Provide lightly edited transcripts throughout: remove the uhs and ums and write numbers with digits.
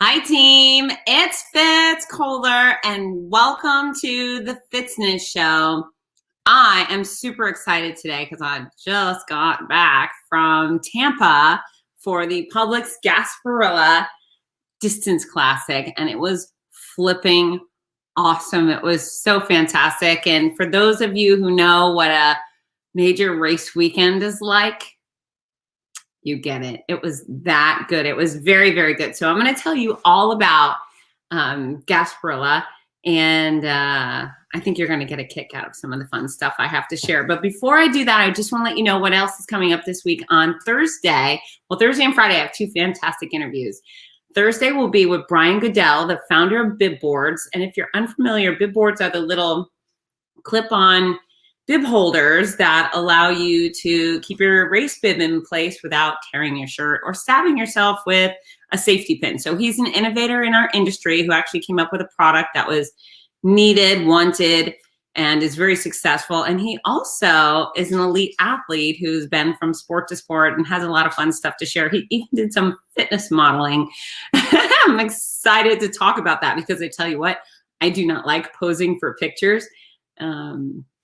Hi team, it's Fitz Koehler and welcome to the Fitzness Show. I am super excited today because I just got back from Tampa for the Publix Gasparilla Distance Classic and it was flipping awesome. It was so fantastic. And for those of you who know what a major race weekend is like, you get it. It was that good. It was very, very good. So I'm going to tell you all about Gasparilla, and I think you're going to get a kick out of some of the fun stuff I have to share. But before I do that, I just want to let you know what else is coming up this week on Thursday. Well, Thursday and Friday, I have two fantastic interviews. Thursday will be with Brian Goodell, the founder of Bib Boards. And if you're unfamiliar, Bib Boards are the little clip-on bib holders that allow you to keep your race bib in place without tearing your shirt or stabbing yourself with a safety pin. So he's an innovator in our industry who actually came up with a product that was needed, wanted, and is very successful. And he also is an elite athlete who's been from sport to sport and has a lot of fun stuff to share. He even did some fitness modeling. I'm excited to talk about that because I tell you what, I do not like posing for pictures.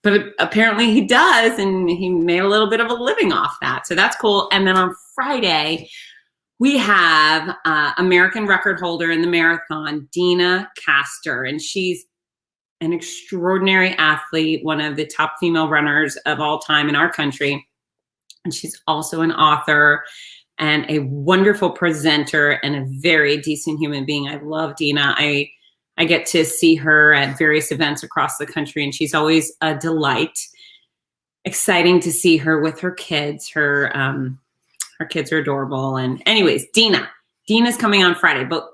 But apparently he does, and he made a little bit of a living off that. So that's cool. And then on Friday, we have American record holder in the marathon, Dina Castor. And she's an extraordinary athlete, one of the top female runners of all time in our country. And she's also an author and a wonderful presenter and a very decent human being. I love Dina. I get to see her at various events across the country, and she's always a delight. Exciting to see her with her kids. Her kids are adorable. And anyways, Dina's coming on Friday, but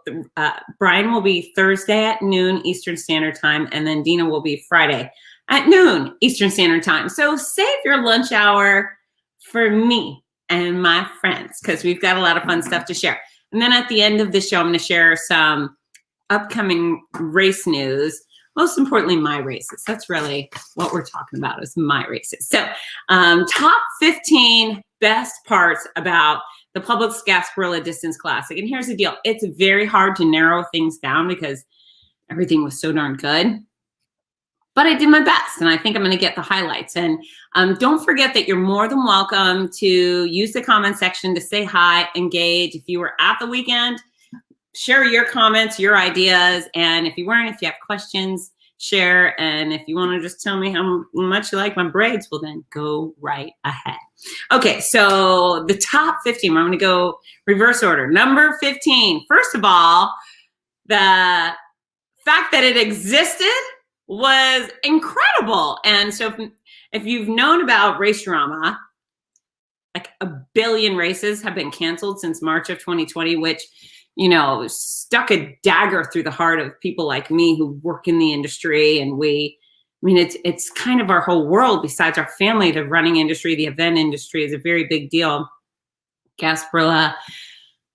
Brian will be Thursday at noon Eastern Standard Time, and then Dina will be Friday at noon Eastern Standard Time. So save your lunch hour for me and my friends because we've got a lot of fun stuff to share. And then at the end of the show, I'm going to share some upcoming race news, most importantly, my races. That's really what we're talking about is my races. So top 15 best parts about the Publix Gasparilla Distance Classic. And here's the deal. It's very hard to narrow things down because everything was so darn good. But I did my best, and I think I'm going to get the highlights. And don't forget that you're more than welcome to use the comment section to say hi, engage. If you were at the weekend, share your comments, your ideas, and if you weren't, if you have questions, share. And if you want to just tell me how much you like my braids, well, then go right ahead. Okay, so the top 15, I'm going to go reverse order. Number 15, first of all, the fact that it existed was incredible. And so if you've known about Race Drama, like 1 billion races have been canceled since March of 2020, which stuck a dagger through the heart of people like me who work in the industry. And it's kind of our whole world besides our family. The running industry, the event industry is a very big deal. Gasparilla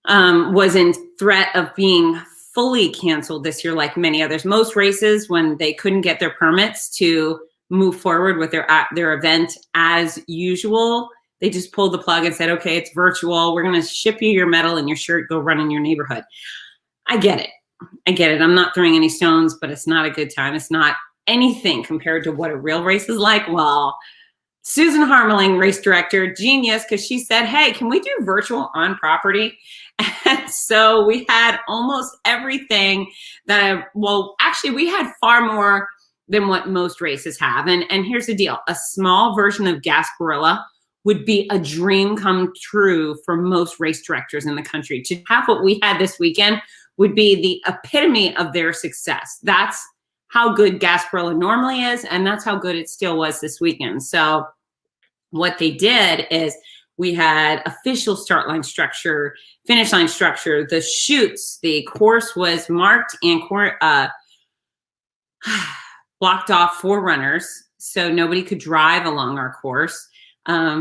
was in threat of being fully canceled this year, like many others. Most races, when they couldn't get their permits to move forward with their event as usual, they just pulled the plug and said, okay, it's virtual. We're going to ship you your medal and your shirt. Go run in your neighborhood. I get it. I'm not throwing any stones, but it's not a good time. It's not anything compared to what a real race is like. Well, Susan Harmeling, race director, genius, because she said, hey, can we do virtual on property? And so we had almost everything actually we had far more than what most races have. And here's the deal. A small version of Gasparilla would be a dream come true for most race directors in the country. To have what we had this weekend would be the epitome of their success. That's how good Gasparilla normally is, and that's how good it still was this weekend. So what they did is we had official start line structure, finish line structure, the chutes, the course was marked and blocked off for runners, so nobody could drive along our course.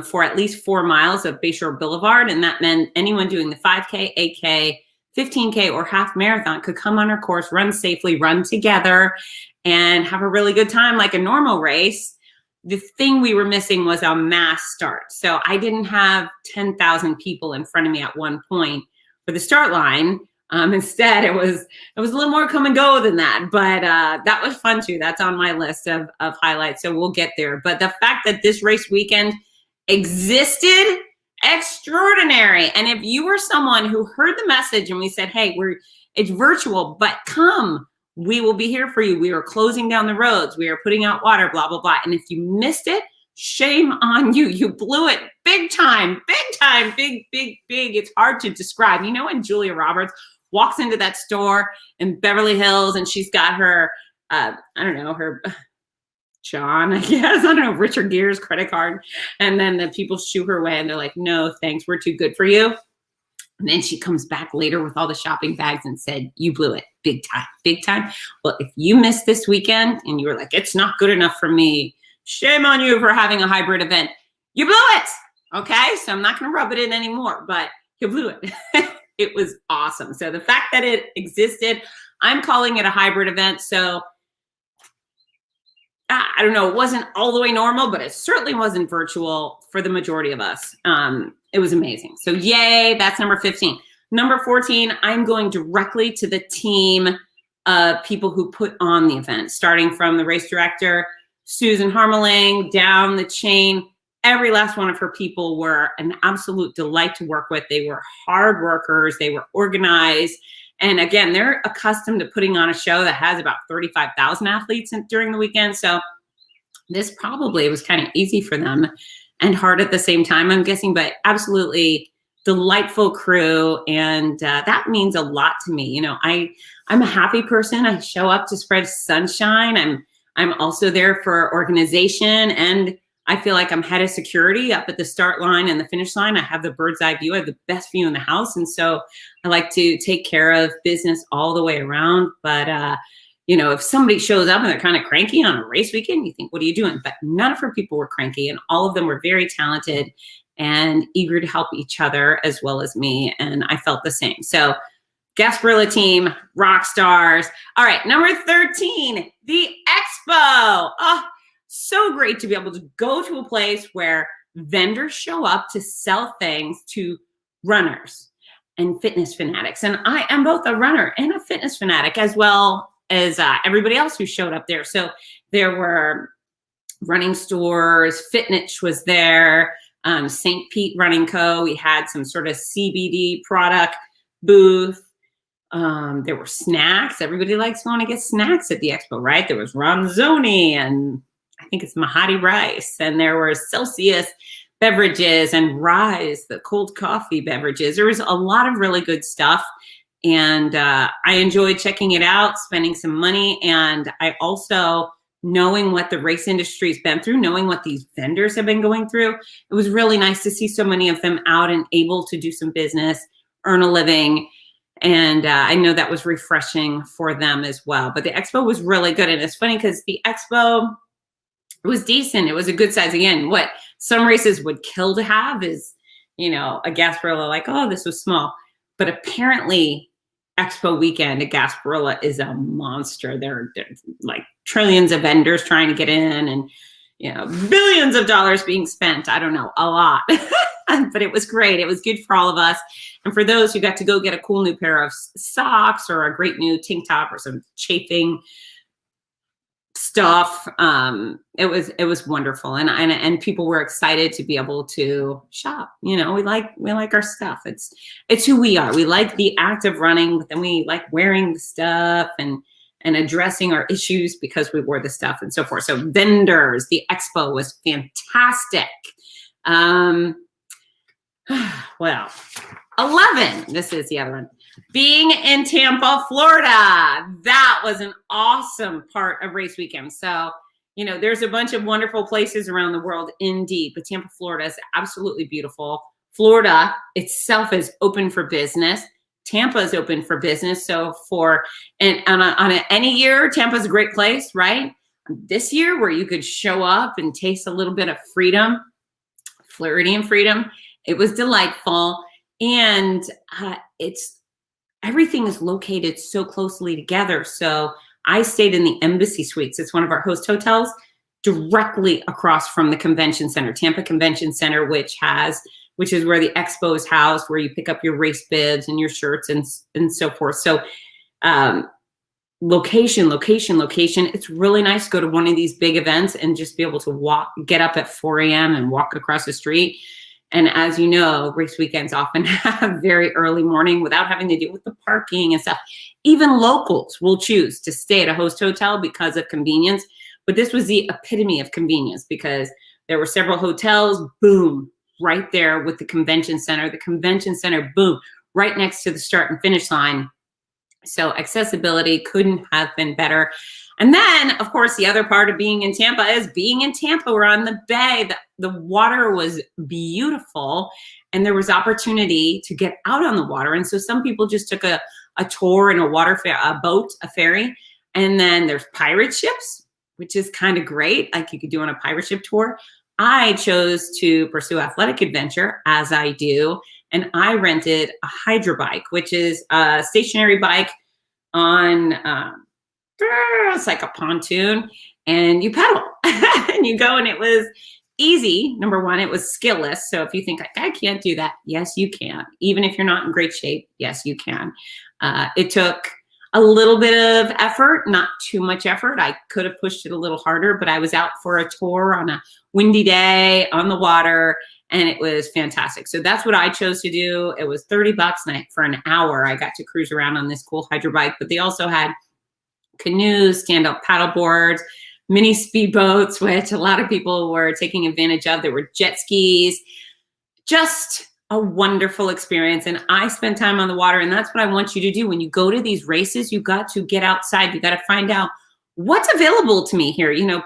For at least 4 miles of Bayshore Boulevard. And that meant anyone doing the 5K, 8K, 15K, or half marathon could come on our course, run safely, run together, and have a really good time like a normal race. The thing we were missing was a mass start. So I didn't have 10,000 people in front of me at one point for the start line, Instead, it was a little more come and go than that, but that was fun too. That's on my list of highlights, so we'll get there. But the fact that this race weekend existed, extraordinary. And if you were someone who heard the message and we said, hey, it's virtual, but come, we will be here for you. We are closing down the roads. We are putting out water, blah, blah, blah. And if you missed it, shame on you. You blew it big time, big, big, big. It's hard to describe. You know, when Julia Roberts walks into that store in Beverly Hills and she's got her, I don't know, her John, I guess, I don't know, Richard Gere's credit card. And then the people shoo her away and they're like, no, thanks, we're too good for you. And then she comes back later with all the shopping bags and said, you blew it big time, big time. Well, if you missed this weekend and you were like, it's not good enough for me, shame on you for having a hybrid event. You blew it. Okay. So I'm not going to rub it in anymore, but you blew it. It was awesome. So the fact that it existed, I'm calling it a hybrid event. So I don't know, it wasn't all the way normal, but it certainly wasn't virtual for the majority of us. It was amazing. So yay, that's number 15. Number 14, I'm going directly to the team of people who put on the event, starting from the race director, Susan Harmeling, down the chain. Every last one of her people were an absolute delight to work with. They were hard workers. They were organized. And again, they're accustomed to putting on a show that has about 35,000 athletes during the weekend. So this probably was kind of easy for them and hard at the same time, I'm guessing, but absolutely delightful crew. And that means a lot to me. You know, I'm a happy person. I show up to spread sunshine. I'm also there for organization, and I feel like I'm head of security up at the start line and the finish line. I have the bird's eye view. I have the best view in the house. And so I like to take care of business all the way around. But, you know, if somebody shows up and they're kind of cranky on a race weekend, you think, what are you doing? But none of her people were cranky, and all of them were very talented and eager to help each other as well as me. And I felt the same. So Gasparilla team, rock stars. All right, number 13, the Expo. Oh, so great to be able to go to a place where vendors show up to sell things to runners and fitness fanatics. And I am both a runner and a fitness fanatic, as well as everybody else who showed up there. So there were running stores, Fitzness was there, St. Pete Running Co. We had some sort of CBD product booth. There were snacks. Everybody likes going to get snacks at the Expo, right? There was Ronzoni and I think it's Mahati rice, and there were Celsius beverages and Rise, the cold coffee beverages. There was a lot of really good stuff, and I enjoyed checking it out, spending some money, and I also, knowing what the race industry's been through, knowing what these vendors have been going through, it was really nice to see so many of them out and able to do some business, earn a living. And I know that was refreshing for them as well. But the Expo was really good. And it's funny because the Expo, it was decent. It was a good size. Again, what some races would kill to have is, you know, a Gasparilla, like, oh, this was small. But apparently Expo weekend at Gasparilla is a monster. There are like trillions of vendors trying to get in, and, you know, billions of dollars being spent. I don't know, a lot. But it was great. It was good for all of us. And for those who got to go get a cool new pair of socks or a great new tank top or some chafing stuff, it was wonderful. And people were excited to be able to shop. You know, we like our stuff. It's who we are. We like the act of running, but then we like wearing the stuff and addressing our issues because we wore the stuff and so forth. So vendors, the Expo was fantastic. Well, 11, this is the other one. Being in Tampa, Florida. That was an awesome part of race weekend. So, you know, there's a bunch of wonderful places around the world, indeed, but Tampa, Florida is absolutely beautiful. Florida itself is open for business. Tampa is open for business. So any year, Tampa's a great place, right? This year, where you could show up and taste a little bit of freedom, Floridian freedom, it was delightful. And everything is located so closely together. So I stayed in the Embassy Suites. It's one of our host hotels directly across from the convention center, Tampa Convention Center, which has which is where the Expo is housed, where you pick up your race bibs and your shirts and so forth. So location. It's really nice to go to one of these big events and just be able to get up at 4 a.m. and walk across the street. And as you know, race weekends often have very early morning without having to deal with the parking and stuff. Even locals will choose to stay at a host hotel because of convenience. But this was the epitome of convenience because there were several hotels, boom, right there with the convention center. The convention center, boom, right next to the start and finish line. So accessibility couldn't have been better. And then, of course, the other part of being in Tampa is being in Tampa. We're on the bay. The water was beautiful, and there was opportunity to get out on the water. And so some people just took a tour in a boat, a ferry. And then there's pirate ships, which is kind of great. Like you could do on a pirate ship tour. I chose to pursue athletic adventure, as I do. And I rented a hydro bike, which is a stationary bike on, it's like a pontoon, and you pedal and you go, and it was easy. Number one, it was skillless. So if you think I can't do that, yes, you can. Even if you're not in great shape, yes, you can. It took a little bit of effort, not too much effort. I could have pushed it a little harder, but I was out for a tour on a windy day on the water, and it was fantastic. So that's what I chose to do. It was $30, and for an hour, I got to cruise around on this cool hydro bike. But they also had canoes, stand-up paddle boards, mini speedboats, which a lot of people were taking advantage of. There were jet skis, just a wonderful experience. And I spent time on the water, and that's what I want you to do. When you go to these races, you got to get outside. You got to find out what's available to me here. You know,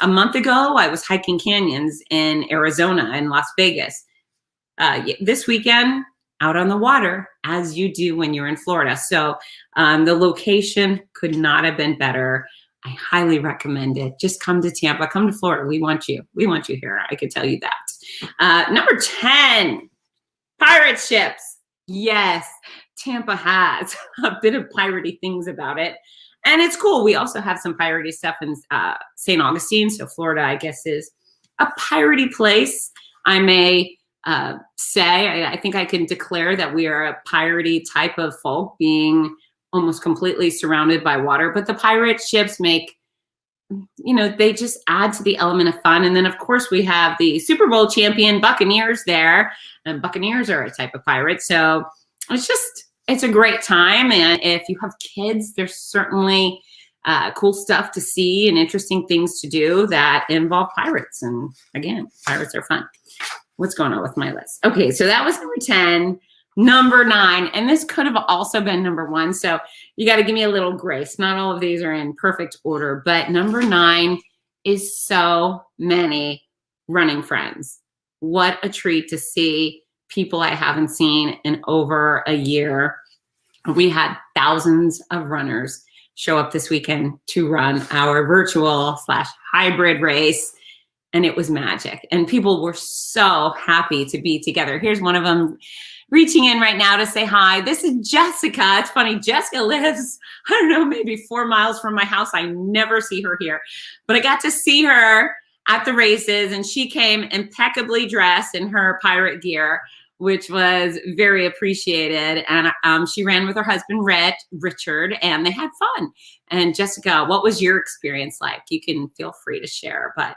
a month ago, I was hiking canyons in Arizona and Las Vegas. This weekend, out on the water, as you do when you're in Florida. So the location could not have been better. I highly recommend it. Just come to Tampa, come to Florida. We want you. We want you here. I could tell you that. Number 10, pirate ships. Yes, Tampa has a bit of piratey things about it. And it's cool. We also have some piratey stuff in St. Augustine. So Florida, I guess, is a piratey place. I may say, I think I can declare that we are a piratey type of folk, being almost completely surrounded by water. But the pirate ships make, you know, they just add to the element of fun. And then, of course, we have the Super Bowl champion Buccaneers there. And Buccaneers are a type of pirate. So it's a great time. And if you have kids, there's certainly cool stuff to see and interesting things to do that involve pirates. And again, pirates are fun. What's going on with my list? Okay, so that was number 10. Number 9, and this could have also been number 1, so you got to give me a little grace. Not all of these are in perfect order, but number 9 is so many running friends. What a treat to see people I haven't seen in over a year. We had thousands of runners show up this weekend to run our virtual/hybrid race. And it was magic. And people were so happy to be together. Here's one of them reaching in right now to say hi. This is Jessica. It's funny. Jessica lives, I don't know, maybe 4 miles from my house. I never see her here. But I got to see her at the races, and she came impeccably dressed in her pirate gear, which was very appreciated. And she ran with her husband, Richard, and they had fun. And Jessica, what was your experience like? You can feel free to share. But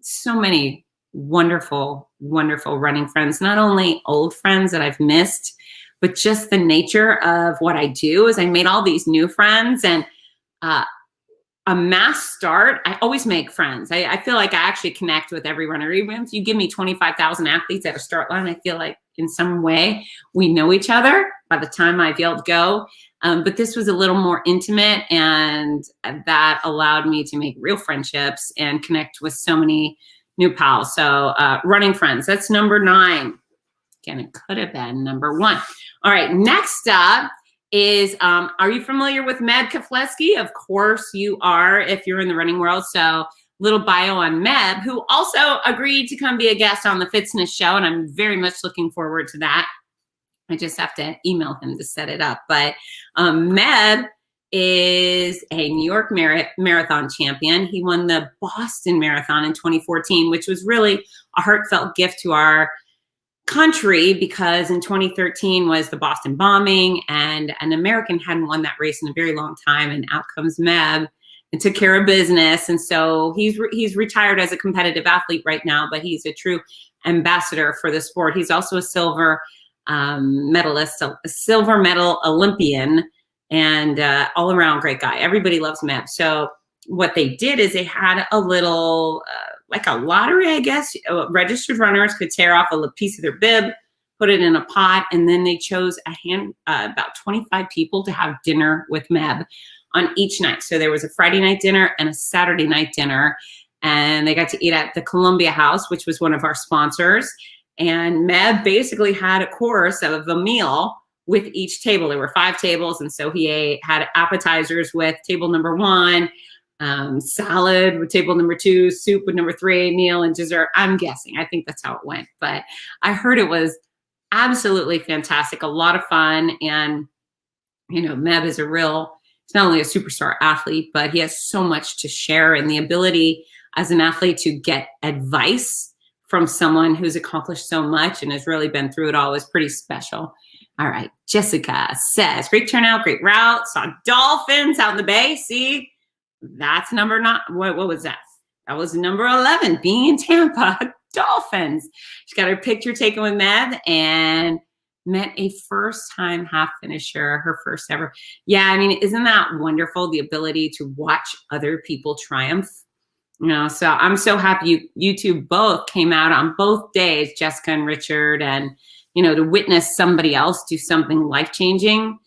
so many wonderful, wonderful running friends, not only old friends that I've missed, but just the nature of what I do is I made all these new friends, and a mass start, I always make friends. I feel like I actually connect with every runner. Even if you give me 25,000 athletes at a start line, I feel like in some way we know each other by the time I've yelled go. But this was a little more intimate, and that allowed me to make real friendships and connect with so many new pals. So running friends, that's number 9. Again, it could have been number 1. All right, next up is, are you familiar with Kafleski? Of course you are if you're in the running world. So little bio on Meb, who also agreed to come be a guest on the Fitzness Show, and I'm very much looking forward to that. I just have to email him to set it up. But Meb is a New York marathon champion. He won the Boston Marathon in 2014, which was really a heartfelt gift to our country because in 2013 was the Boston bombing, and an American hadn't won that race in a very long time, and out comes Meb and took care of business. And so he's retired as a competitive athlete right now, but he's a true ambassador for the sport. He's also a silver medalist, a silver medal Olympian, and all around great guy. Everybody loves Meb. So what they did is they had a little, like a lottery, I guess. Registered runners could tear off a piece of their bib, put it in a pot, and then they chose about 25 people to have dinner with Meb on each night. So there was a Friday night dinner and a Saturday night dinner, and they got to eat at the Columbia House, which was one of our sponsors. And Meb basically had a course of a meal with each table. There were 5 tables, and so he had appetizers with table number 1, salad with table number 2, soup with number 3, meal and dessert. I'm guessing. I think that's how it went. But I heard it was absolutely fantastic, a lot of fun. And, you know, Meb is he's not only a superstar athlete, but he has so much to share, and the ability as an athlete to get advice from someone who's accomplished so much and has really been through it all is pretty special. All right. Jessica says, great turnout, great route. Saw dolphins out in the bay. See, that's number 9. What was that? That was number 11, being in Tampa. Dolphins. She got her picture taken with Meb and met a first-time half finisher, her first ever. Yeah, I mean, isn't that wonderful, the ability to watch other people triumph? You know, so I'm so happy you two both came out on both days, Jessica and Richard, and, you know, to witness somebody else do something life-changing.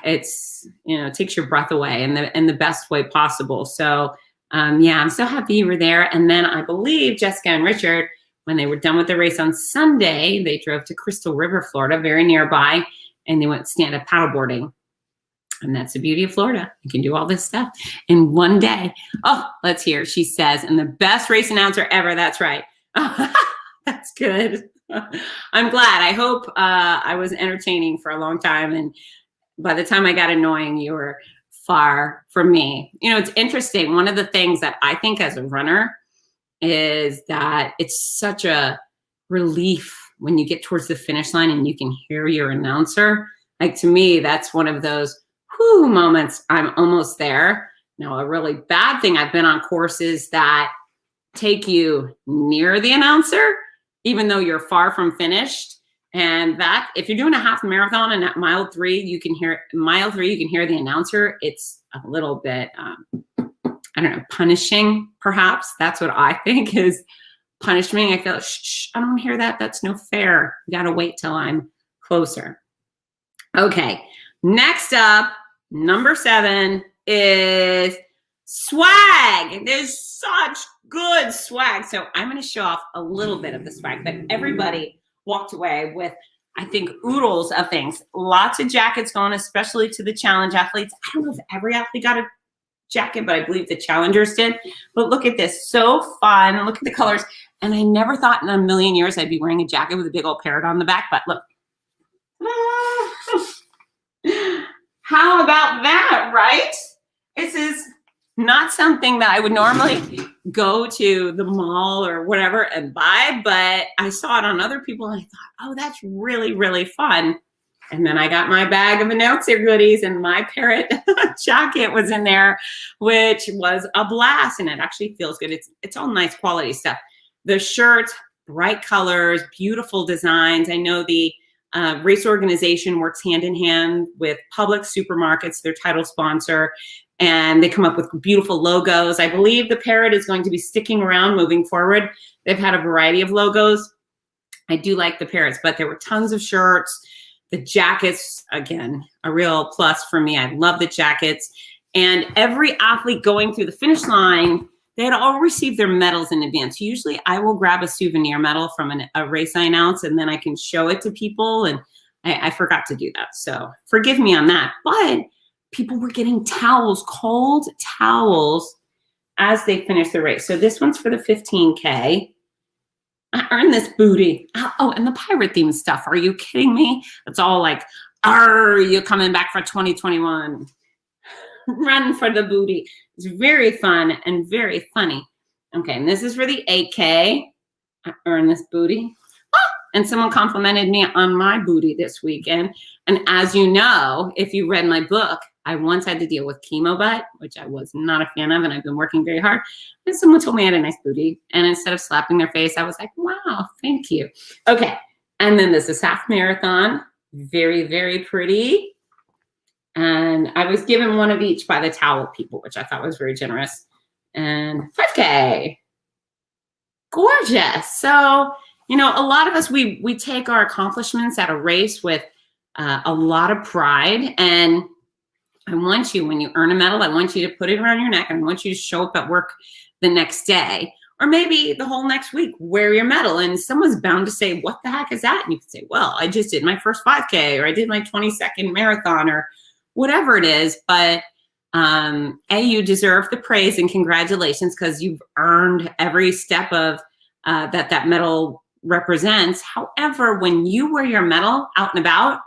It's, you know, it takes your breath away in the best way possible. So, yeah, I'm so happy you were there. And then I believe Jessica and Richard, when they were done with the race on Sunday, they drove to Crystal River, Florida, very nearby, and they went stand-up paddleboarding. And that's the beauty of Florida. You can do all this stuff in one day. Oh, let's hear. She says, and the best race announcer ever. That's right. That's good. I'm glad. I hope I was entertaining for a long time. And by the time I got annoying, you were far from me. You know, it's interesting. One of the things that I think as a runner is that it's such a relief when you get towards the finish line and you can hear your announcer. Like, to me, that's one of those whoo moments. I'm almost there. Now, a really bad thing, I've been on courses that take you near the announcer, even though you're far from finished. And that, if you're doing a half marathon and at mile 3, you can hear the announcer. It's a little bit, I don't know, punishing, perhaps. That's what I think is punishing. I feel, shh, I don't hear that. That's no fair. You got to wait till I'm closer. Okay. Next up, number 7 is swag. There's such good swag. So I'm going to show off a little bit of the swag, but everybody walked away with, I think, oodles of things. Lots of jackets going, especially to the challenge athletes. I don't know if every athlete got a jacket, but I believe the challengers did. But look at this. So fun. Look at the colors. And I never thought in a million years I'd be wearing a jacket with a big old parrot on the back, but look. How about that, right? This is not something that I would normally go to the mall or whatever and buy, but I saw it on other people and I thought, oh, that's really, really fun. And then I got my bag of announcer goodies and my parrot jacket was in there, which was a blast, and it actually feels good. It's all nice quality stuff. The shirts, bright colors, beautiful designs. I know the race organization works hand in hand with Publix supermarkets, their title sponsor, and they come up with beautiful logos. I believe the parrot is going to be sticking around moving forward. They've had a variety of logos. I do like the parrots, but there were tons of shirts. The jackets, again, a real plus for me. I love the jackets. And every athlete going through the finish line, they had all received their medals in advance. Usually I will grab a souvenir medal from a race I announce, and then I can show it to people. And I forgot to do that. So forgive me on that. But people were getting towels, cold towels, as they finished the race. So this one's for the 15K. I earned this booty. Oh, and the pirate themed stuff. Are you kidding me? It's all like, are you coming back for 2021? Run for the booty. It's very fun and very funny. Okay, and this is for the 8K. I earned this booty. And someone complimented me on my booty this weekend. And as you know, if you read my book, I once had to deal with chemo butt, which I was not a fan of, and I've been working very hard. And someone told me I had a nice booty. And instead of slapping their face, I was like, wow, thank you. Okay. And then this is half marathon. Very, very pretty. And I was given one of each by the towel people, which I thought was very generous. And 5K. Gorgeous. So, you know, a lot of us, we take our accomplishments at a race with a lot of pride. And I want you, when you earn a medal, I want you to put it around your neck. And I want you to show up at work the next day, or maybe the whole next week, wear your medal. And someone's bound to say, what the heck is that? And you can say, well, I just did my first 5K, or I did my 22nd marathon, or whatever it is. But you deserve the praise and congratulations, because you've earned every step of that medal represents. However, when you wear your medal out and about,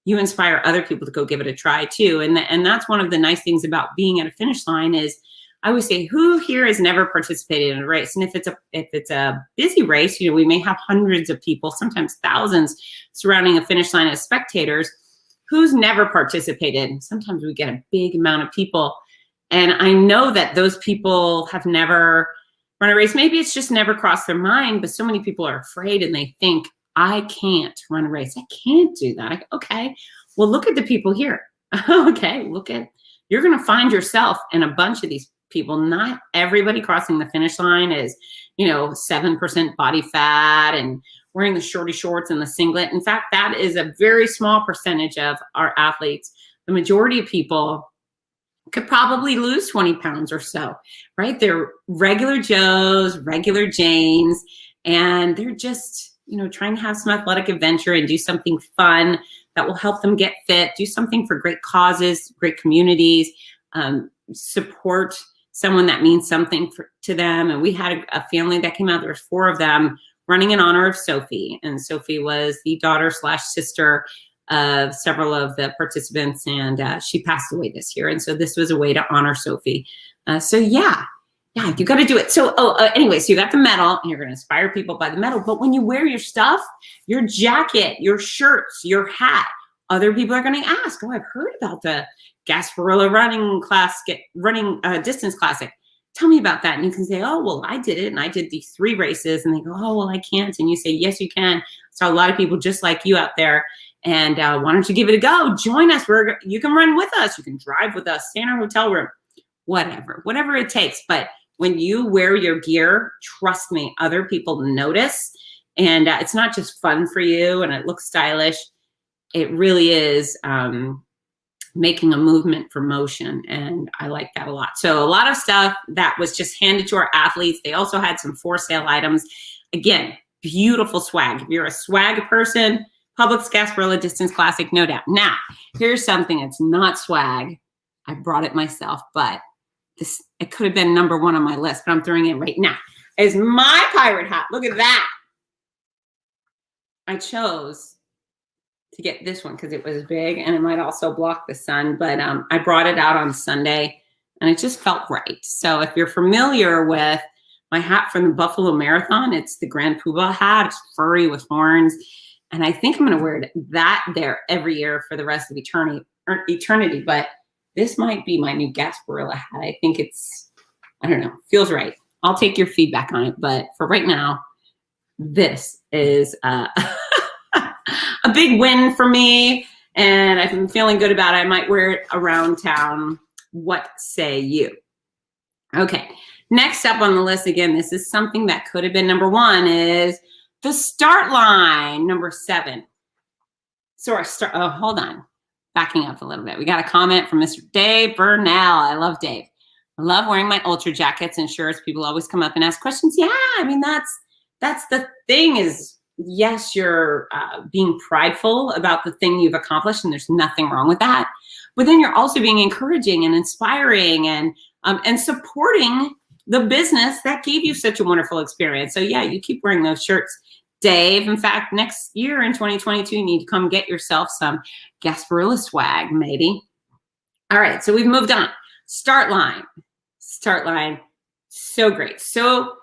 you inspire other people to go give it a try too. And that's one of the nice things about being at a finish line is, I always say, who here has never participated in a race? And if it's a busy race, you know, we may have hundreds of people, sometimes thousands, surrounding a finish line as spectators. Who's never participated? Sometimes we get a big amount of people. And I know that those people have never run a race. Maybe it's just never crossed their mind, but so many people are afraid and they think, I can't run a race. I can't do that. Okay, well, look at the people here. Okay, you're going to find yourself in a bunch of these people. Not everybody crossing the finish line is, you know, 7% body fat and wearing the shorty shorts and the singlet. In fact, that is a very small percentage of our athletes. The majority of people could probably lose 20 pounds or so, right? They're regular Joes, regular Janes, and they're just, you know, trying to have some athletic adventure and do something fun that will help them get fit, do something for great causes, great communities, support someone that means something to them. And we had a family that came out, there was 4 of them running in honor of Sophie. And Sophie was the daughter/sister of several of the participants, and she passed away this year. And so this was a way to honor Sophie. So yeah, you got to do it. So, anyway, so you got the medal, and you're going to inspire people by the medal. But when you wear your stuff, your jacket, your shirts, your hat, other people are going to ask, oh, I've heard about the Gasparilla Distance Classic. Tell me about that. And you can say, oh, well, I did it, and I did these 3 races. And they go, oh, well, I can't. And you say, yes, you can. So a lot of people just like you out there. And why don't you give it a go? Join us. You can run with us. You can drive with us, stay in our hotel room, whatever it takes. But when you wear your gear, trust me, other people notice. And it's not just fun for you and it looks stylish. It really is making a movement for motion. And I like that a lot. So a lot of stuff that was just handed to our athletes. They also had some for sale items. Again, beautiful swag. If you're a swag person, Publix Gasparilla Distance Classic, no doubt. Now, here's something that's not swag. I brought it myself, but it could have been number 1 on my list, but I'm throwing it right now. Is my pirate hat. Look at that. I chose to get this one because it was big and it might also block the sun, but I brought it out on Sunday and it just felt right. So if you're familiar with my hat from the Buffalo Marathon, it's the Grand Poobah hat. It's furry with horns. And I think I'm going to wear that there every year for the rest of eternity. But this might be my new Gasparilla hat. I think I don't know, feels right. I'll take your feedback on it. But for right now, this is a big win for me. And I'm feeling good about it. I might wear it around town. What say you? Okay, next up on the list, again, this is something that could have been number 1, is the start line, number 7. So hold on. Backing up a little bit. We got a comment from Mr. Dave Burnell. I love Dave. I love wearing my ultra jackets and shirts. People always come up and ask questions. Yeah, I mean, that's the thing is, yes, you're being prideful about the thing you've accomplished, and there's nothing wrong with that. But then you're also being encouraging and inspiring and supporting the business that gave you such a wonderful experience. So yeah, you keep wearing those shirts, Dave. In fact, next year in 2022, you need to come get yourself some Gasparilla swag, maybe. All right, so we've moved on. Start line, so great. So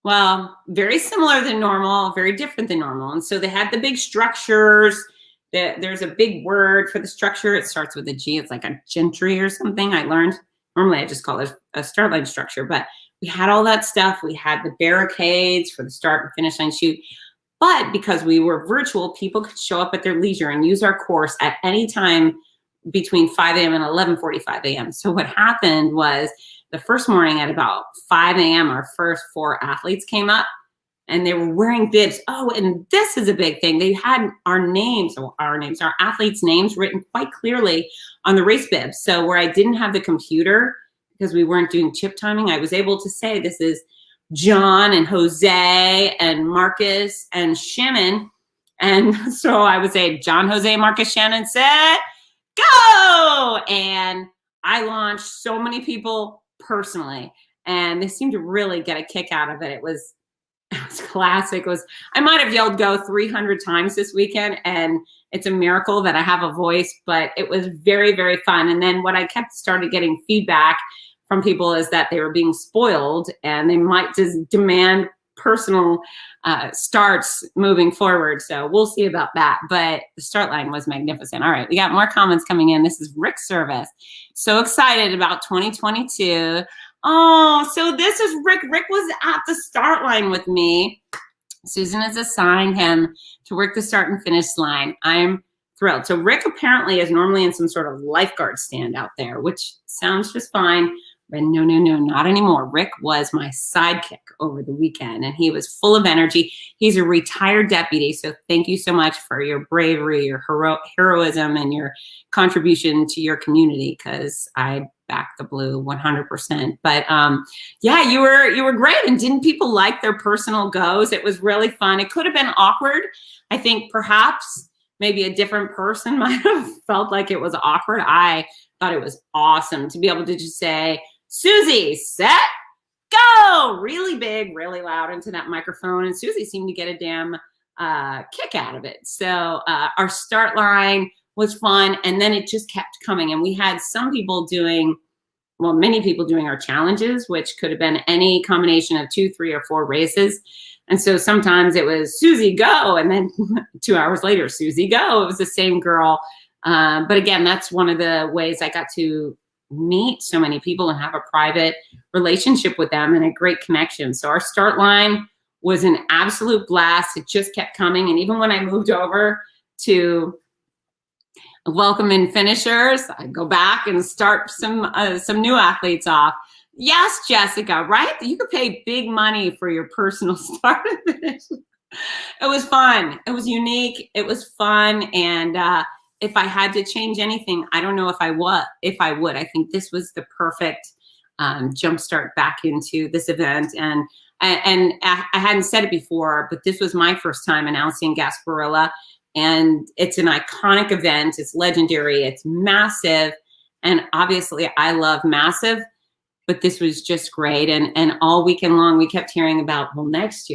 Well, very similar than normal, very different than normal. And so they had the big structures. There's a big word for the structure. It starts with a G. It's like a gentry or something. I learned. Normally I just call it a start line structure, but we had all that stuff. We had the barricades for the start and finish line shoot. But because we were virtual, people could show up at their leisure and use our course at any time between 5 a.m. and 11:45 a.m. So what happened was the first morning at about 5 a.m., our first 4 athletes came up and they were wearing bibs. Oh, and this is a big thing. They had our athletes' names written quite clearly on the race bibs. So where I didn't have the computer because we weren't doing chip timing, I was able to say this is John and Jose and Marcus and Shannon. And so I would say John, Jose, Marcus, Shannon, set, go. And I launched so many people personally, and they seemed to really get a kick out of it. It was classic. I might have yelled go 300 times this weekend, and it's a miracle that I have a voice, but it was very, very fun. And then what I started getting feedback from people is that they were being spoiled and they might just demand personal starts moving forward. So we'll see about that. But the start line was magnificent. All right, we got more comments coming in. This is Rick Service. So excited about 2022. Oh, so this is Rick. Rick was at the start line with me. Susan has assigned him to work the start and finish line. I'm thrilled. So Rick apparently is normally in some sort of lifeguard stand out there, which sounds just fine. But no, not anymore. Rick was my sidekick over the weekend, and he was full of energy. He's a retired deputy, so thank you so much for your bravery, your heroism, and your contribution to your community, because I back the blue 100%. But yeah, you were great. And didn't people like their personal goes? It was really fun. It could have been awkward. I think perhaps maybe a different person might have felt like it was awkward. I thought it was awesome to be able to just say, Susie, set, go, really big, really loud into that microphone. And Susie seemed to get a damn kick out of it. So our start line was fun. And then it just kept coming. And we had many people doing our challenges, which could have been any combination of 2, 3, or 4 races. And so sometimes it was Susie, go. And then 2 hours later, Susie, go. It was the same girl. But again, that's one of the ways I got to meet so many people and have a private relationship with them and a great connection. So our start line was an absolute blast. It just kept coming. And even when I moved over to welcome in finishers, I go back and start some new athletes off. Yes, Jessica, right? You could pay big money for your personal start and finish. It was fun. It was unique. It was fun. And if I had to change anything, I don't know if I would. I think this was the perfect jumpstart back into this event. And I hadn't said it before, but this was my first time announcing Gasparilla. And it's an iconic event. It's legendary. It's massive. And obviously I love massive, but this was just great. And all weekend long, we kept hearing about, well, next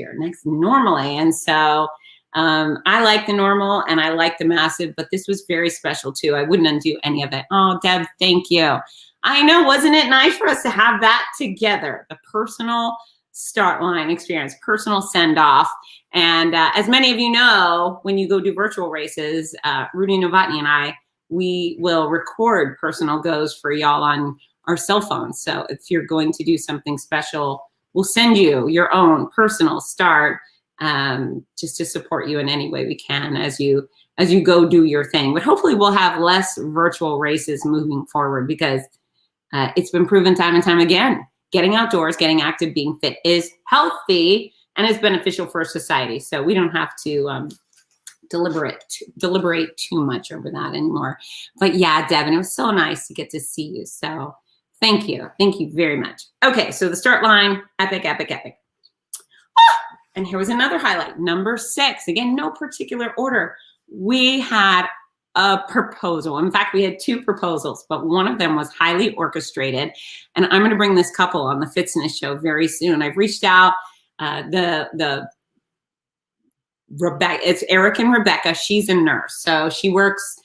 normally. And so I like the normal and I like the massive, but this was very special too. I wouldn't undo any of it. Oh, Deb, thank you. I know, wasn't it nice for us to have that together? The personal start line experience, personal send off. And as many of you know, when you go do virtual races, Rudy Novotny and I, we will record personal goes for y'all on our cell phones. So if you're going to do something special, we'll send you your own personal start just to support you in any way we can as you go do your thing. But hopefully we'll have less virtual races moving forward, because it's been proven time and time again, getting outdoors, getting active, being fit is healthy and is beneficial for society. So we don't have to deliberate too much over that anymore. But yeah, Devin, it was so nice to get to see you. So thank you. Thank you very much. Okay, so the start line, epic, epic, epic. And here was another highlight, number 6. Again, no particular order. We had a proposal. In fact, we had 2 proposals, but one of them was highly orchestrated. And I'm going to bring this couple on the Fitzness Show very soon. I've reached out. Rebecca, it's Eric and Rebecca. She's a nurse, so she works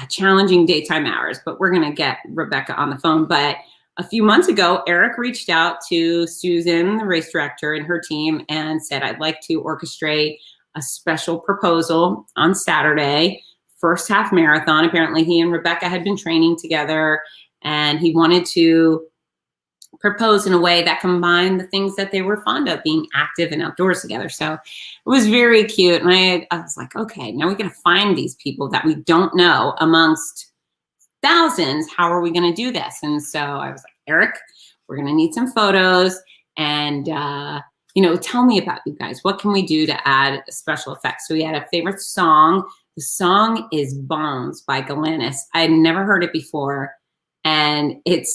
challenging daytime hours. But we're going to get Rebecca on the phone. But a few months ago, Eric reached out to Susan, the race director, and her team and said, I'd like to orchestrate a special proposal on Saturday, first half marathon. Apparently he and Rebecca had been training together, and he wanted to propose in a way that combined the things that they were fond of, being active and outdoors together. So it was very cute. And I was like, okay, now we got to find these people that we don't know amongst thousands. How are we going to do this? And so I was like, Eric, we're going to need some photos, and tell me about you guys. What can we do to add special effects? So we had a favorite song. The song is Bones by Galanis. I had never heard it before, and it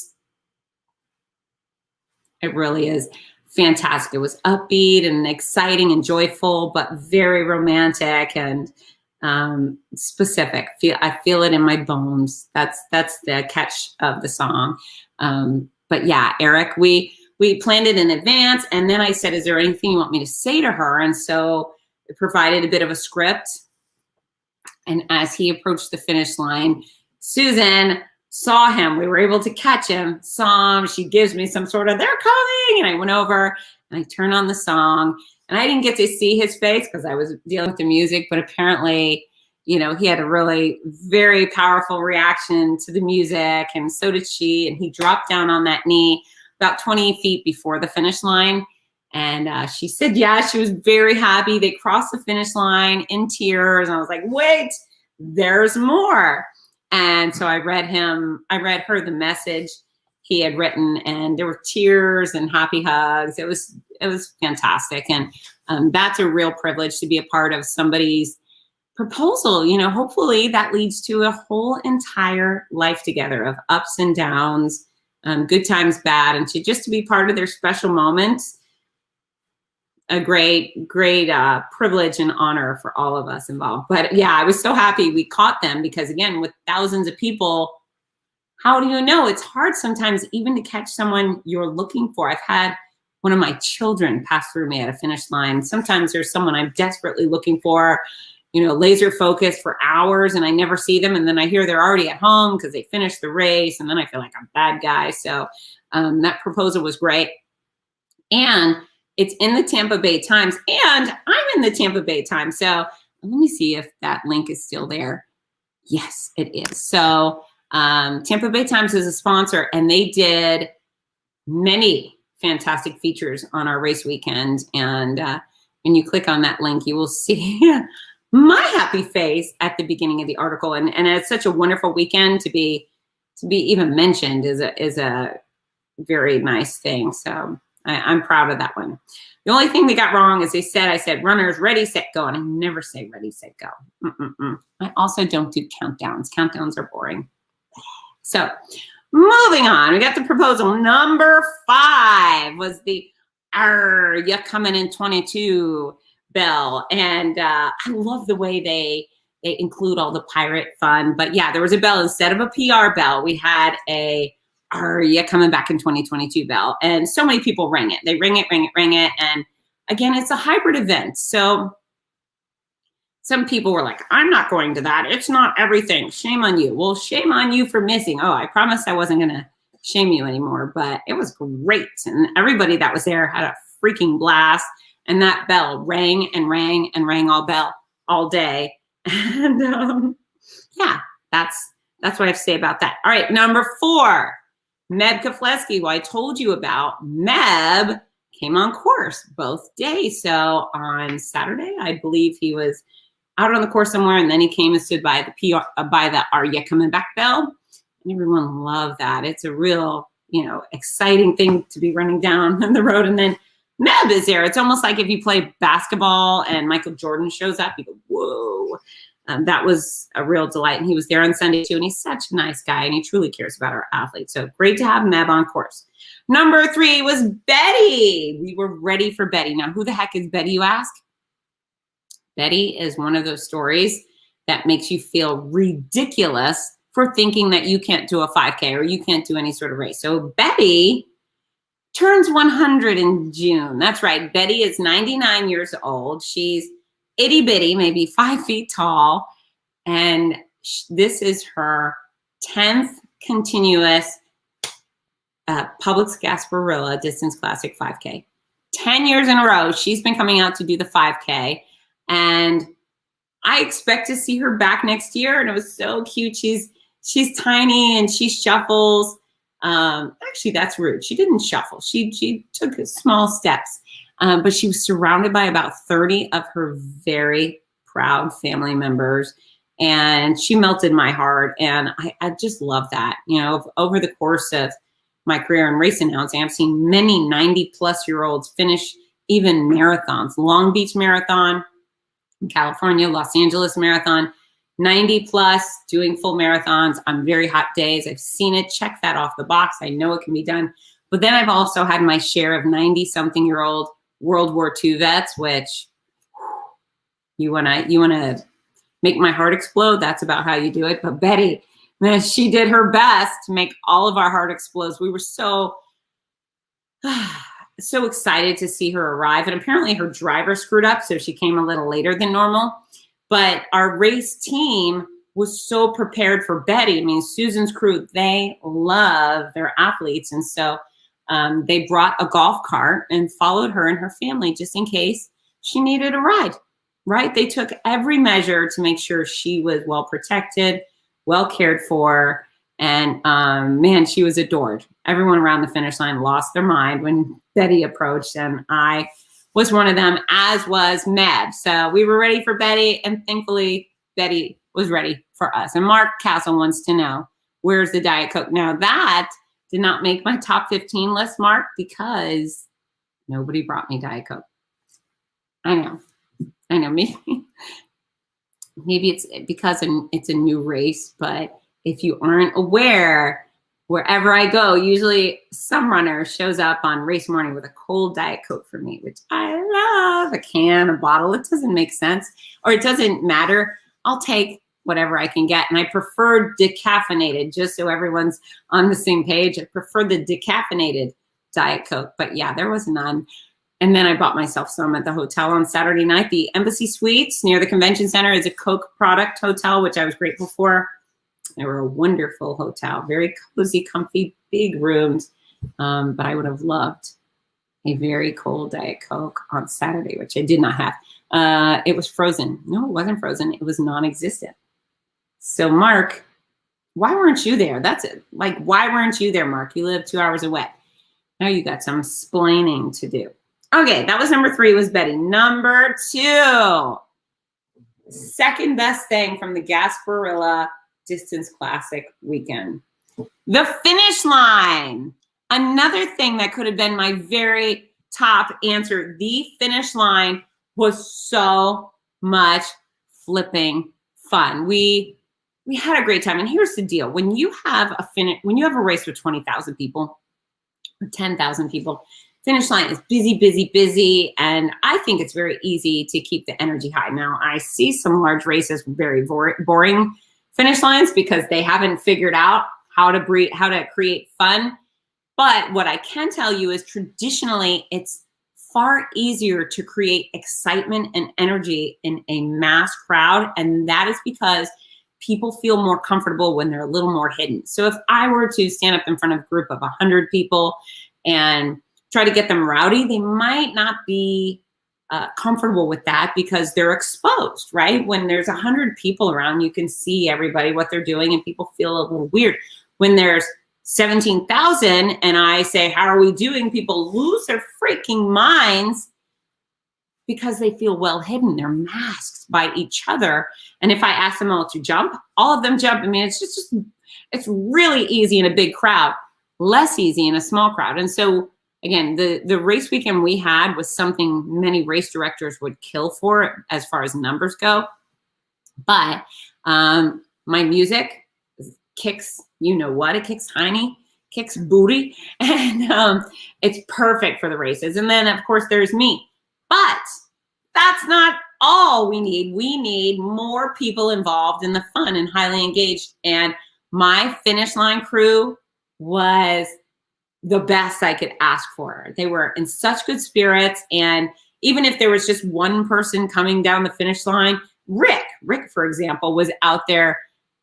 really is fantastic. It was upbeat and exciting and joyful, but very romantic and specific. I feel it in my bones. That's the catch of the song. But yeah, Eric, we planned it in advance, and then I said, is there anything you want me to say to her? And so it provided a bit of a script. And as he approached the finish line, Susan saw him. We were able to catch him, saw him. She gives me some sort of, they're coming. And I went over and I turned on the song, and I didn't get to see his face because I was dealing with the music, but apparently, he had a really very powerful reaction to the music, and so did she. And he dropped down on that knee about 20 feet before the finish line. And she said, yeah, she was very happy. They crossed the finish line in tears. And I was like, wait, there's more. And so I read her the message he had written, and there were tears and happy hugs. It was fantastic. And that's a real privilege to be a part of somebody's proposal. Hopefully that leads to a whole entire life together of ups and downs, good times, bad, and to be part of their special moments. A great privilege and honor for all of us involved. But yeah, I was so happy we caught them, because again, with thousands of people, how do you know? It's hard sometimes even to catch someone you're looking for. I've had one of my children pass through me at a finish line. Sometimes there's someone I'm desperately looking for, laser focused for hours, and I never see them. And then I hear they're already at home because they finished the race. And then I feel like I'm a bad guy. So that proposal was great. And it's in the Tampa Bay Times, and I'm in the Tampa Bay Times. So let me see if that link is still there. Yes, it is. So Tampa Bay Times is a sponsor, and they did many fantastic features on our race weekend. And when you click on that link, you will see my happy face at the beginning of the article. And it's such a wonderful weekend to be even mentioned is a very nice thing. So I'm proud of that one. The only thing they got wrong is I said runners ready, set, go. And I never say ready, set, go. I also don't do countdowns. Countdowns are boring. So moving on, we got the proposal. Number 5 was the you coming in 22 bell. And I love the way they include all the pirate fun. But yeah, there was a bell. Instead of a PR bell, we had a are you coming back in 2022 bell. And so many people rang it. They ring it. And again, it's a hybrid event. So some people were like, I'm not going to that. It's not everything. Shame on you. Well, shame on you for missing. Oh, I promised I wasn't going to shame you anymore, but it was great. And everybody that was there had a freaking blast. And that bell rang and rang and rang all day. And yeah, that's what I have to say about that. All right, number 4. Meb Kafleski, who I told you about. Meb came on course both days. So on Saturday, I believe he was out on the course somewhere, and then he came and stood by the Are You Coming Back bell. And everyone loved that. It's a real, exciting thing to be running down the road. And then Meb is there. It's almost like if you play basketball and Michael Jordan shows up, you go, whoa. That was a real delight. And he was there on Sunday too. And he's such a nice guy, and he truly cares about our athletes. So great to have Meb on course. Number 3 was Betty. We were ready for Betty. Now, who the heck is Betty, you ask? Betty is one of those stories that makes you feel ridiculous for thinking that you can't do a 5K or you can't do any sort of race. So Betty turns 100 in June. That's right. Betty is 99 years old. She's itty bitty, maybe 5 feet tall. And this is her 10th continuous Publix Gasparilla Distance Classic 5K. 10 years in a row, she's been coming out to do the 5K. And I expect to see her back next year. And it was so cute. She's tiny and she shuffles. Actually, that's rude. She didn't shuffle. She took small steps. But she was surrounded by about 30 of her very proud family members. And she melted my heart. And I just love that. You know, over the course of my career in race announcing, I've seen many 90-plus-year-olds finish even marathons. Long Beach Marathon, California, Los Angeles Marathon, 90-plus, doing full marathons on very hot days. I've seen it. Check that off the box. I know it can be done. But then I've also had my share of 90-something-year-old World War II vets, which you wanna make my heart explode. That's about how you do it. But Betty, man, she did her best to make all of our heart explode. We were so excited to see her arrive. And apparently her driver screwed up, so she came a little later than normal. But our race team was so prepared for Betty. I mean, Susan's crew, they love their athletes. And so they brought a golf cart and followed her and her family just in case she needed a ride, right? They took every measure to make sure she was well protected, well cared for, and man, she was adored. Everyone around the finish line lost their mind when Betty approached, and I was one of them, as was Meb. So we were ready for Betty, and thankfully Betty was ready for us. And Mark Castle wants to know, where's the Diet Coke? Now that did not make my top 15 list, Mark, because nobody brought me Diet Coke. I know, maybe it's because it's a new race, but if you aren't aware, wherever I go, usually some runner shows up on race morning with a cold Diet Coke for me, which I love. A can, a bottle, it doesn't make sense, or it doesn't matter. I'll take whatever I can get. And I prefer decaffeinated, just so everyone's on the same page. I prefer the decaffeinated Diet Coke, but yeah, there was none. And then I bought myself some at the hotel on Saturday night. The Embassy Suites near the convention center is a Coke product hotel, which I was grateful for. They were a wonderful hotel, very cozy, comfy, big rooms. But I would have loved a very cold Diet Coke on Saturday, which I did not have. It was frozen. No, it wasn't frozen. It was non-existent. So Mark, why weren't you there? That's it. Like, why weren't you there, Mark? You live 2 hours away. Now you got some explaining to do. Okay, that was number 3, was Betty. Number 2, second best thing from the Gasparilla Distance Classic weekend. The finish line. Another thing that could have been my very top answer. The finish line was so much flipping fun. We had a great time. And here's the deal. When you have a race with 20,000 people or 10,000 people, finish line is busy, busy, busy. And I think it's very easy to keep the energy high. Now, I see some large races with very boring finish lines because they haven't figured out how to create fun. But what I can tell you is traditionally, it's far easier to create excitement and energy in a mass crowd. And that is because people feel more comfortable when they're a little more hidden. So if I were to stand up in front of a group of 100 people and try to get them rowdy, they might not be comfortable with that because they're exposed, right? When there's 100 people around, you can see everybody, what they're doing, and people feel a little weird. When there's 17,000 and I say, how are we doing? People lose their freaking minds because they feel well hidden. They're masked by each other. And if I ask them all to jump, all of them jump. I mean, it's really easy in a big crowd, less easy in a small crowd. And so again, the race weekend we had was something many race directors would kill for as far as numbers go. But my music kicks, you know what, it kicks hiney, kicks booty, and it's perfect for the races. And then, of course, there's me. But that's not all we need. We need more people involved in the fun and highly engaged. And my finish line crew was the best I could ask for. They were in such good spirits. And even if there was just one person coming down the finish line, Rick, for example, was out there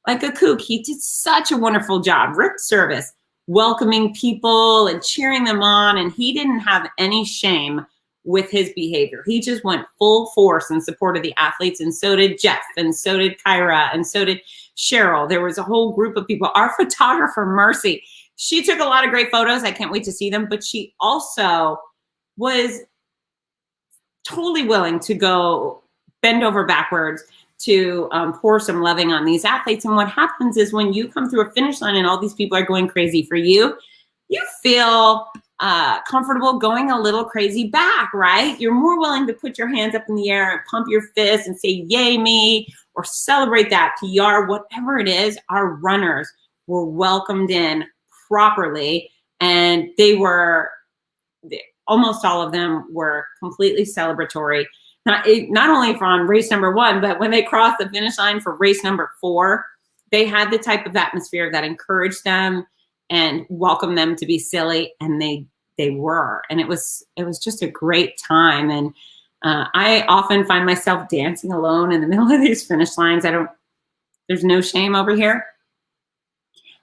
like a kook. He did such a wonderful job. Rick Service, welcoming people and cheering them on. And he didn't have any shame with his behavior. He just went full force in support of the athletes. And so did Jeff, and so did Kyra, and so did Cheryl. There was a whole group of people. Our photographer, Mercy, she took a lot of great photos. I can't wait to see them. But she also was totally willing to go bend over backwards to pour some loving on these athletes. And what happens is when you come through a finish line and all these people are going crazy for you, you feel comfortable going a little crazy back, right? You're more willing to put your hands up in the air and pump your fist and say, yay me, or celebrate that PR, whatever it is. Our runners were welcomed in properly, and almost all of them were completely celebratory. Not only on race number 1, but when they crossed the finish line for race number 4, they had the type of atmosphere that encouraged them and welcomed them to be silly, and they were. And it was just a great time. And I often find myself dancing alone in the middle of these finish lines. There's no shame over here.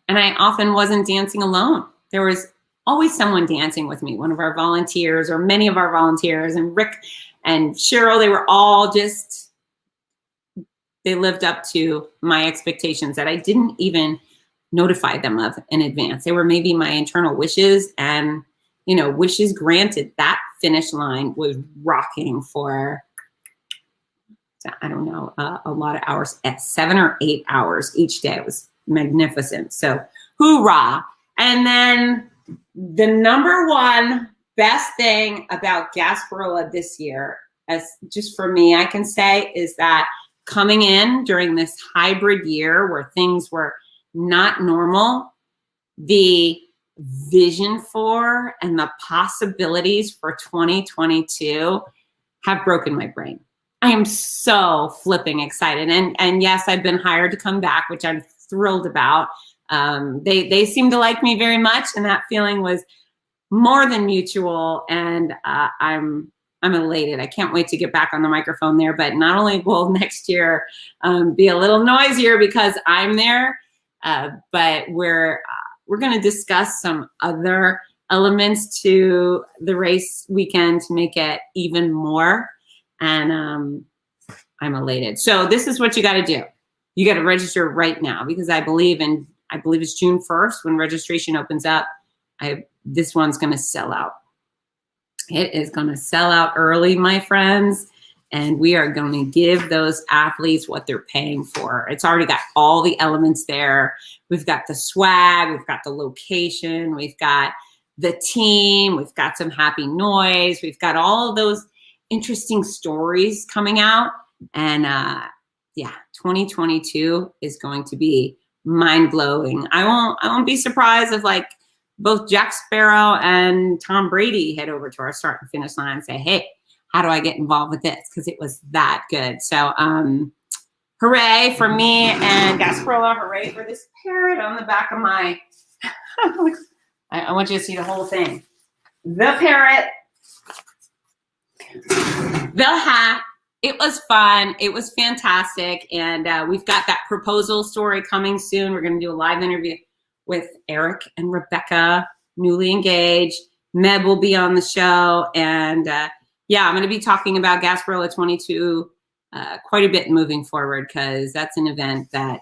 And I often wasn't dancing alone. There was always someone dancing with me, one of our volunteers or many of our volunteers, and Rick and Cheryl. They were all they lived up to my expectations that I didn't even notify them of in advance. They were maybe my internal wishes, and, wishes granted. That finish line was rocking for, I don't know, a lot of hours, at 7 or 8 hours each day. It was magnificent. So hoorah. And then the number one best thing about Gasparilla this year, as just for me, I can say, is that coming in during this hybrid year where things were not normal, the vision for and the possibilities for 2022 have broken my brain. I am so flipping excited. And yes, I've been hired to come back, which I'm thrilled about. They seem to like me very much, and that feeling was more than mutual. And I'm elated. I can't wait to get back on the microphone there. But not only will next year be a little noisier because I'm there, but we're going to discuss some other elements to the race weekend to make it even more. And I'm elated. So this is what you got to do. You got to register right now, because I believe it's June 1st when registration opens up. This one's going to sell out. It is going to sell out early, my friends, and we are going to give those athletes what they're paying for. It's already got all the elements there. We've got the swag, we've got the location, we've got the team, we've got some happy noise, we've got all of those interesting stories coming out. And 2022 is going to be mind-blowing. I won't be surprised if both Jack Sparrow and Tom Brady head over to our start and finish line and say, hey, how do I get involved with this? Because it was that good. So hooray for me and Gasparilla. Hooray for this parrot on the back of my, I want you to see the whole thing. The parrot, the hat. It was fun. It was fantastic. And we've got that proposal story coming soon. We're going to do a live interview with Eric and Rebecca, newly engaged. Meb will be on the show. And I'm going to be talking about Gasparilla 22 quite a bit moving forward, because that's an event that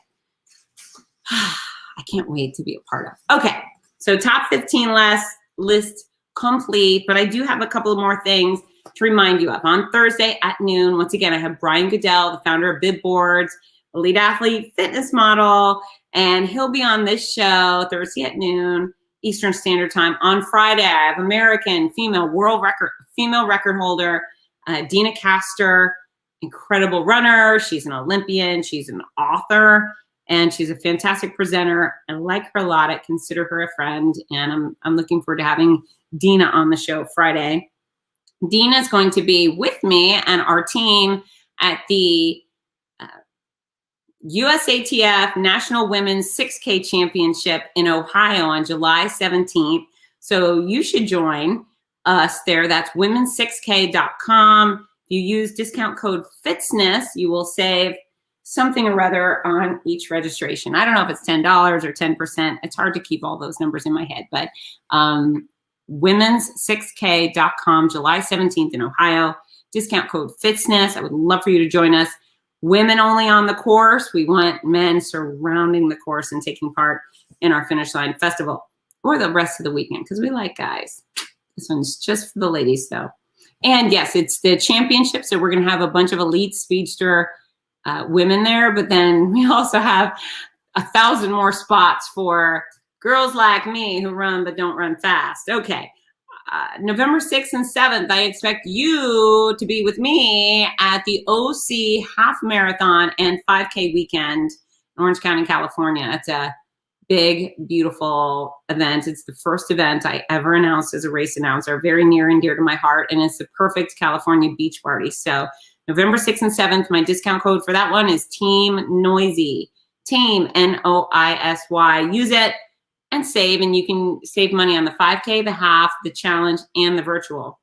I can't wait to be a part of. Okay, so top 15 list complete, but I do have a couple of more things to remind you of. On Thursday at noon, once again, I have Brian Goodell, the founder of Bib Boards, elite athlete, fitness model, and he'll be on this show Thursday at noon Eastern Standard Time. On Friday, I have American female record holder, Dina Castor, incredible runner. She's an Olympian. She's an author, and she's a fantastic presenter. I like her a lot. I consider her a friend, and I'm looking forward to having Dina on the show Friday. Dina is going to be with me and our team at the USATF National Women's 6K Championship in Ohio on July 17th. So you should join us there. That's women6k.com. If you use discount code Fitzness, you will save something or other on each registration. I don't know if it's $10 or 10%. It's hard to keep all those numbers in my head, but womens6k.com, July 17th in Ohio. Discount code Fitzness. I would love for you to join us. Women only on the course. We want men surrounding the course and taking part in our Finish Line Festival or the rest of the weekend because we like guys. This one's just for the ladies though. And yes, it's the championship. So we're going to have a bunch of elite speedster women there, but then we also have 1,000 more spots for girls like me who run but don't run fast. Okay. November 6th and 7th, I expect you to be with me at the OC Half Marathon and 5K weekend in Orange County, California. It's a big, beautiful event. It's the first event I ever announced as a race announcer, very near and dear to my heart, and it's the perfect California beach party. So November 6th and 7th, my discount code for that one is Team Noisy. Team, Noisy. Use it and save, and you can save money on the 5K, the half, the challenge, and the virtual.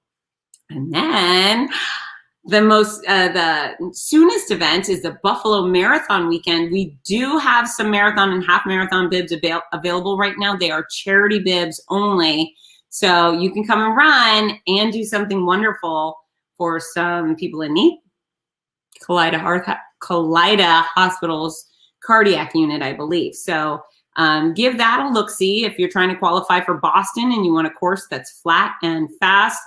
And then the soonest event is the Buffalo Marathon weekend. We do have some marathon and half marathon bibs available right now. They are charity bibs only. So you can come and run and do something wonderful for some people in need. Kaleida Hospital's cardiac unit, I believe. So give that a look-see if you're trying to qualify for Boston and you want a course that's flat and fast.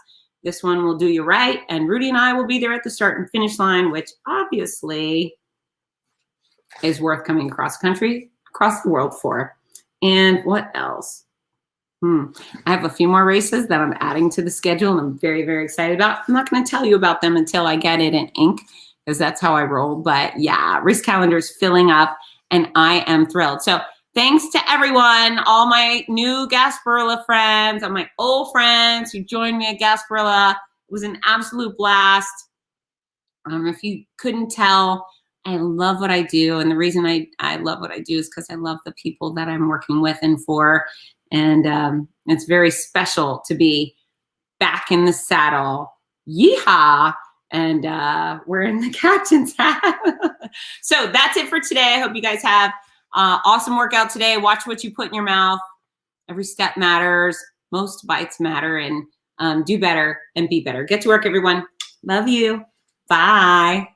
This one will do you right. And Rudy and I will be there at the start and finish line, which obviously is worth coming across country, across the world for. And what else? I have a few more races that I'm adding to the schedule and I'm very, very excited about. I'm not going to tell you about them until I get it in ink because that's how I roll. But yeah, race calendar is filling up and I am thrilled. So thanks to everyone, all my new Gasparilla friends, all my old friends who joined me at Gasparilla. It was an absolute blast. If you couldn't tell, I love what I do. And the reason I love what I do is because I love the people that I'm working with and for. And it's very special to be back in the saddle. Yeehaw! And we're in the captain's hat. So that's it for today. I hope you guys have awesome workout today. Watch what you put in your mouth. Every step matters. Most bites matter. And do better and be better. Get to work, everyone. Love you. Bye.